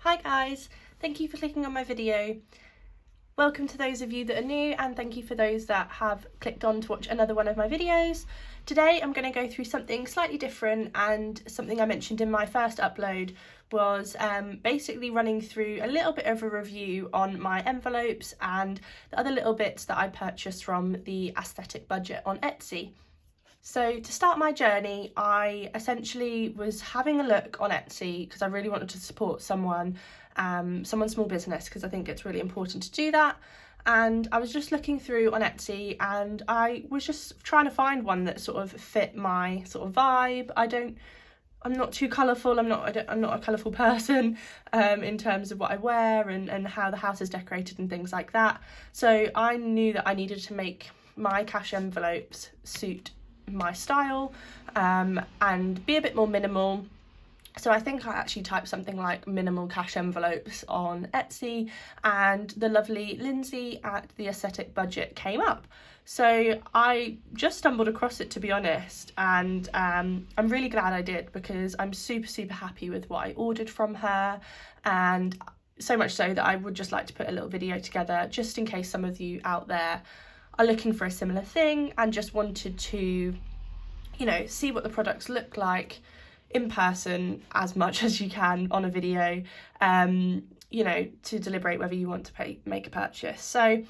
Hi guys, thank you for clicking on my video. Welcome to those of you that are new, and thank you for those that have clicked on to watch another one of my videos. Today I'm going to go through something slightly different, and something I mentioned in my first upload was basically running through a little bit of a review on my envelopes and the other little bits that I purchased from the aesthetic budget on Etsy. So to start my journey, I essentially was having a look on Etsy because I really wanted to support someone's small business, because I think it's really important to do that. And I was just looking through on Etsy and I was just trying to find one that sort of fit my sort of vibe. I'm not too colourful, I'm not a colourful person in terms of what I wear and how the house is decorated and things like that. So I knew that I needed to make my cash envelopes suit my style and be a bit more minimal. So I think I actually typed something like minimal cash envelopes on Etsy, and the lovely Lindsay at the Aesthetic Budget came up. So I just stumbled across it, to be honest, and I'm really glad I did, because I'm super happy with what I ordered from her, and so much so that I would just like to put a little video together just in case some of you out there are looking for a similar thing and just wanted to, you know, see what the products look like in person as much as you can on a video, you know, to deliberate whether you want to make a purchase. So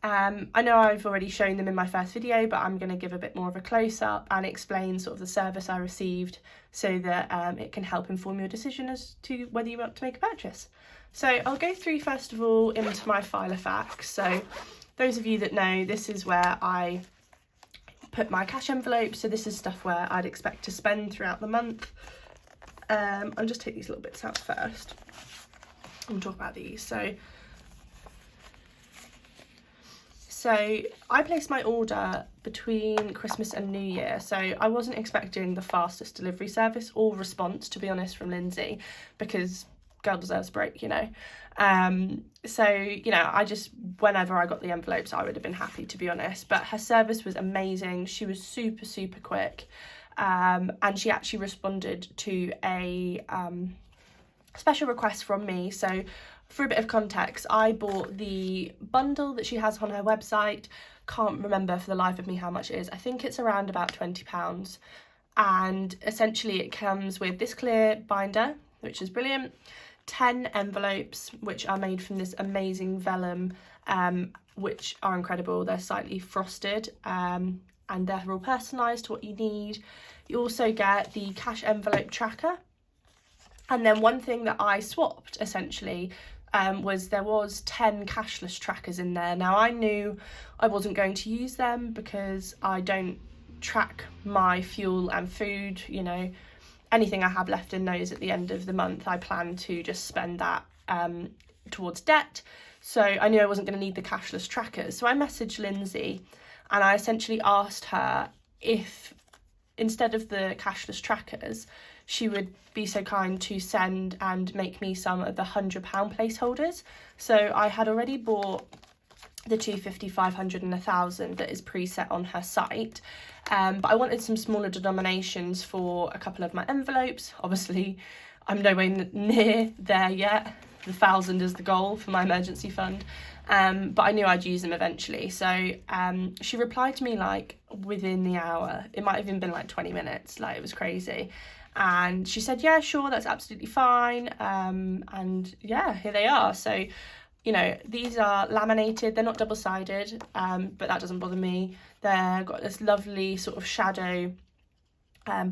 I know I've already shown them in my first video, but I'm going to give a bit more of a close-up and explain sort of the service I received, so that it can help inform your decision as to whether you want to make a purchase. So I'll go through first of all into my file of facts. So those of you that know, this is where I put my cash envelope. So this is stuff where I'd expect to spend throughout the month. I'll just take these little bits out first and talk about these. So I placed my order between Christmas and New Year, so I wasn't expecting the fastest delivery service or response, to be honest, from Lindsay, because girl deserves a break, you know. So, you know, I just, whenever I got the envelopes, I would have been happy, to be honest. But her service was amazing. She was super quick, and she actually responded to a special request from me. So for a bit of context, I bought the bundle that she has on her website. Can't remember for the life of me how much it is. I think it's around about £20, and essentially it comes with this clear binder, which is brilliant, 10 envelopes which are made from this amazing vellum, which are incredible. They're slightly frosted, and they're all personalised to what you need. You also get the cash envelope tracker, and then one thing that I swapped essentially was there was 10 cashless trackers in there. Now I knew I wasn't going to use them because I don't track my fuel and food, you know. Anything I have left in those at the end of the month, I plan to just spend that towards debt. So I knew I wasn't going to need the cashless trackers. So I messaged Lindsay and I essentially asked her if, instead of the cashless trackers, she would be so kind to send and make me some of the £100 placeholders. So I had already bought the 250, 500 and 1,000 that is preset on her site. But I wanted some smaller denominations for a couple of my envelopes. Obviously, I'm nowhere near there yet. The 1,000 is the goal for my emergency fund. But I knew I'd use them eventually. So she replied to me like within the hour. It might have even been like 20 minutes. Like, it was crazy. And she said, yeah, sure, that's absolutely fine. And yeah, here they are. So, you know, these are laminated, they're not double-sided, but that doesn't bother me. They've got this lovely sort of shadow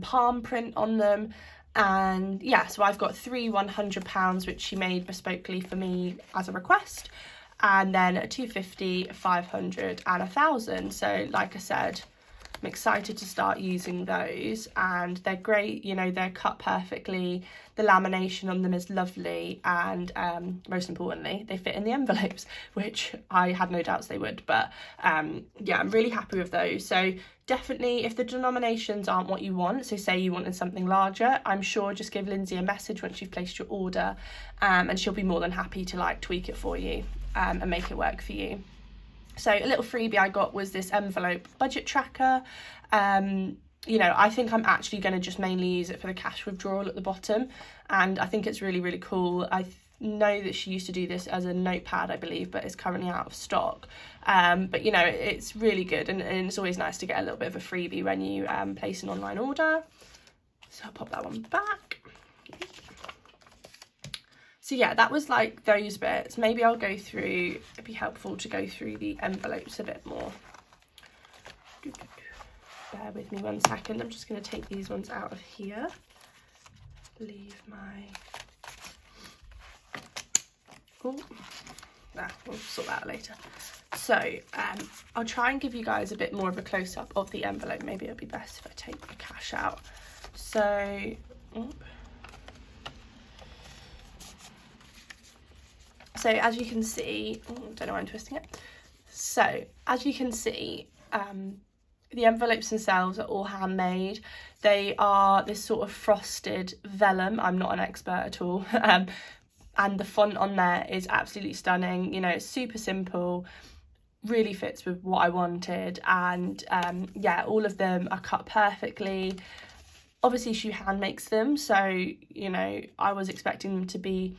palm print on them. And yeah, so I've got 3 £100, which she made bespokely for me as a request. And then a 250, 500 and 1,000. So like I said, I'm excited to start using those, and they're great. You know, they're cut perfectly. The lamination on them is lovely, and most importantly, they fit in the envelopes, which I had no doubts they would. But yeah, I'm really happy with those. So definitely, if the denominations aren't what you want, so say you wanted something larger, I'm sure just give Lindsay a message once you've placed your order, and she'll be more than happy to like tweak it for you and make it work for you. So a little freebie I got was this envelope budget tracker. You know, I think I'm actually going to just mainly use it for the cash withdrawal at the bottom, and I think it's really cool. know that she used to do this as a notepad, I believe, but is currently out of stock. But you know, it's really good, and it's always nice to get a little bit of a freebie when you place an online order. So I'll pop that one back. So yeah, that was like those bits. Maybe I'll go through, it'd be helpful to go through the envelopes a bit more. Bear with me 1 second. I'm just going to take these ones out of here. Leave my... Oh, we'll sort that out later. So I'll try and give you guys a bit more of a close-up of the envelope. Maybe it'll be best if I take the cash out. So... So as you can see, don't know why I'm twisting it. So as you can see, the envelopes themselves are all handmade. They are this sort of frosted vellum. I'm not an expert at all. And the font on there is absolutely stunning. You know, it's super simple, really fits with what I wanted. And yeah, all of them are cut perfectly. Obviously she hand makes them, so, you know, I was expecting them to be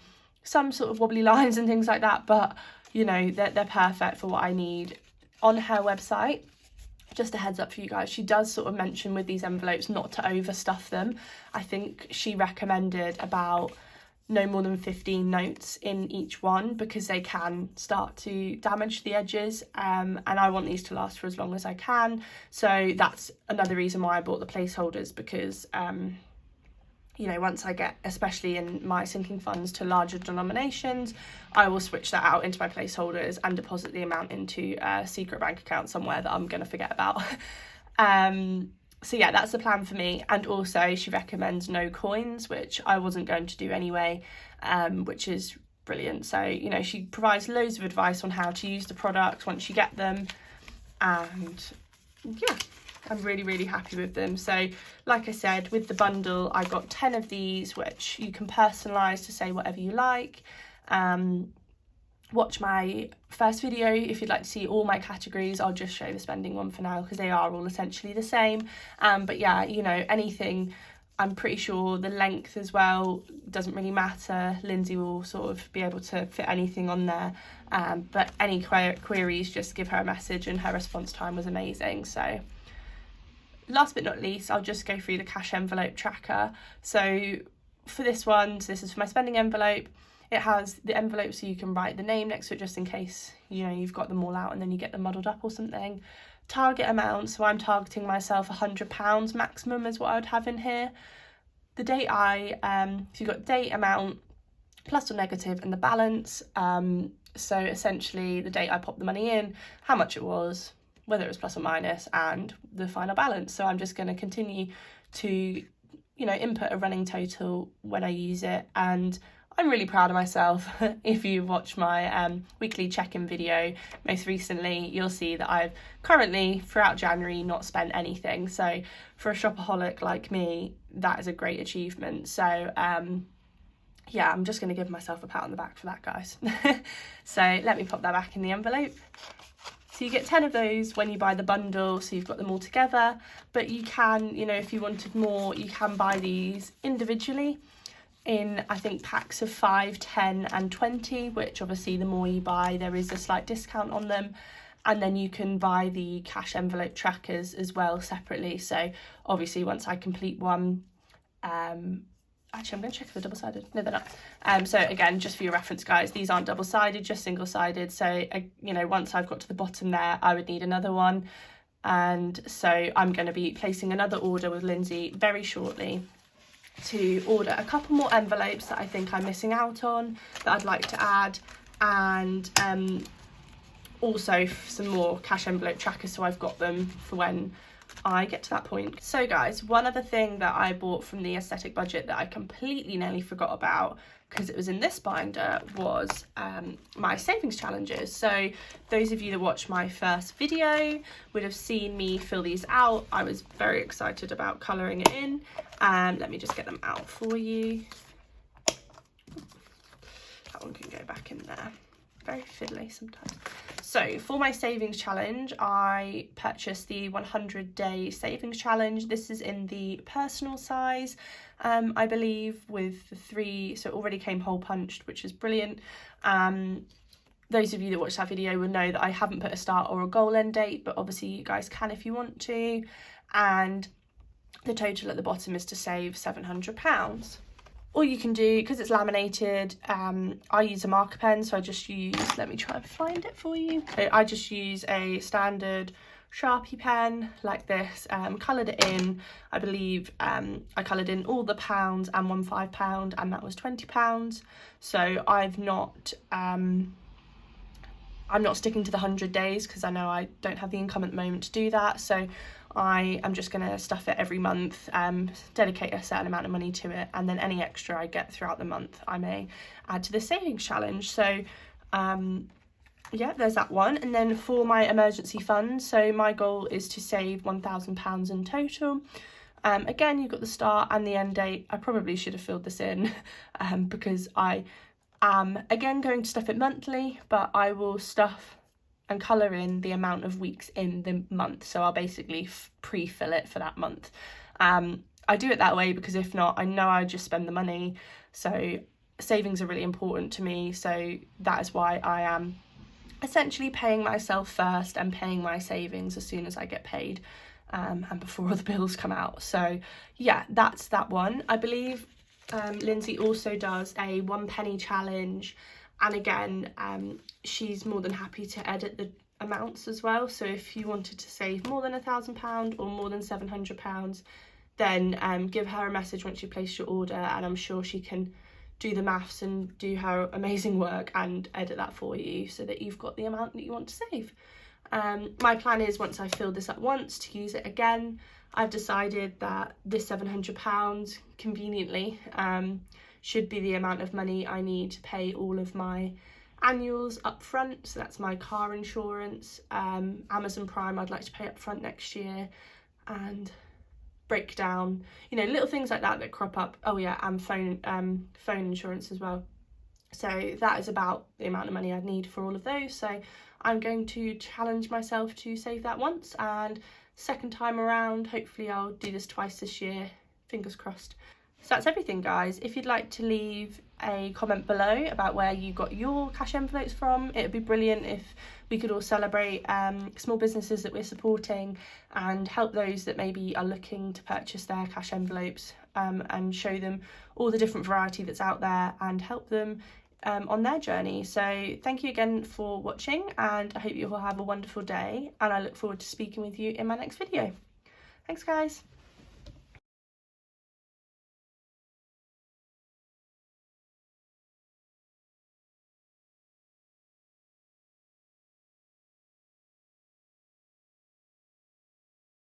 some sort of wobbly lines and things like that, but you know, they're perfect for what I need. On her website, just a heads up for you guys, she does sort of mention with these envelopes not to overstuff them. I think she recommended about no more than 15 notes in each one, because they can start to damage the edges, and I want these to last for as long as I can. So that's another reason why I bought the placeholders, because you know, once I get, especially in my sinking funds, to larger denominations, I will switch that out into my placeholders and deposit the amount into a secret bank account somewhere that I'm going to forget about. So yeah, that's the plan for me. And also she recommends no coins, which I wasn't going to do anyway, which is brilliant. So, you know, she provides loads of advice on how to use the products once you get them. And yeah, I'm really, really happy with them. So like I said, with the bundle, I got 10 of these, which you can personalise to say whatever you like. Watch my first video if you'd like to see all my categories. I'll just show the spending one for now, because they are all essentially the same. But yeah, you know, anything, I'm pretty sure the length as well doesn't really matter. Lindsay will sort of be able to fit anything on there. But any queries, just give her a message, and her response time was amazing. So last but not least, I'll just go through the cash envelope tracker. So for this one, so this is for my spending envelope. It has the envelope so you can write the name next to it, just in case, you know, you've got them all out and then you get them muddled up or something. Target amount, so I'm targeting myself £100 maximum is what I would have in here. The date so you've got date, amount, plus or negative, and the balance. So essentially the date I popped the money in, how much it was, whether it was plus or minus, and the final balance. So I'm just going to continue to, you know, input a running total when I use it. And I'm really proud of myself. If you watch my weekly check-in video most recently, you'll see that I've currently, throughout January, not spent anything. So for a shopaholic like me, that is a great achievement. So yeah, I'm just going to give myself a pat on the back for that, guys. So let me pop that back in the envelope. So you get 10 of those when you buy the bundle, so you've got them all together. But you can, you know, if you wanted more, you can buy these individually in, I think, packs of 5, 10 and 20, which obviously the more you buy, there is a slight discount on them. And then you can buy the cash envelope trackers as well separately. So obviously once I complete one, actually I'm going to check if they're double-sided. No, they're not. So again, just for your reference, guys, these aren't double-sided, just single-sided. So, you know, once I've got to the bottom there, I would need another one. And so I'm going to be placing another order with Lindsay very shortly to order a couple more envelopes that I think I'm missing out on, that I'd like to add, and also some more cash envelope trackers, so I've got them for when I get to that point. So guys, one other thing that I bought from the aesthetic budget that I completely nearly forgot about, because it was in this binder, was my savings challenges. So those of you that watched my first video would have seen me fill these out. I was very excited about colouring it in. Let me just get them out for you. That one can go back in there. Very fiddly sometimes. So for my savings challenge, I purchased the 100-day savings challenge. This is in the personal size, I believe, with the 3, so it already came hole punched, which is brilliant. Those of you that watched that video will know that I haven't put a start or a goal end date, but obviously you guys can if you want to. And the total at the bottom is to save £700. All you can do, because it's laminated, I use a marker pen, so I just use, let me try and find it for you. So I just use a standard Sharpie pen like this, coloured it in. I believe I coloured in all the pounds and one £5, and that was £20. So I'm not sticking to the 100 days because I know I don't have the income at the moment to do that. So I am just going to stuff it every month, dedicate a certain amount of money to it, and then any extra I get throughout the month I may add to the savings challenge. So yeah, there's that one. And then for my emergency fund, so my goal is to save £1,000 in total. Again, you've got the start and the end date. I probably should have filled this in because I am again going to stuff it monthly, but I will stuff and colour in the amount of weeks in the month. So I'll basically pre-fill it for that month. I do it that way because if not, I know I just spend the money. So savings are really important to me. So that is why I am essentially paying myself first and paying my savings as soon as I get paid, and before all the bills come out. So yeah, that's that one. I believe Lindsay also does a 1 penny challenge, and again she's more than happy to edit the amounts as well. So if you wanted to save more than £1,000 or more than £700, then give her a message once you place your order, and I'm sure she can do the maths and do her amazing work and edit that for you so that you've got the amount that you want to save. My plan is, once I fill this up once, to use it again. I've decided that this £700 conveniently should be the amount of money I need to pay all of my annuals up front. So that's my car insurance, Amazon Prime I'd like to pay up front next year, and breakdown, you know, little things like that crop up. Oh yeah, and phone insurance as well. So that is about the amount of money I'd need for all of those. So I'm going to challenge myself to save that once, and second time around hopefully I'll do this twice this year, fingers crossed. So that's everything, guys. If you'd like to leave a comment below about where you got your cash envelopes from, it would be brilliant if we could all celebrate small businesses that we're supporting and help those that maybe are looking to purchase their cash envelopes, and show them all the different variety that's out there and help them on their journey. So thank you again for watching, and I hope you all have a wonderful day, and I look forward to speaking with you in my next video. Thanks, guys.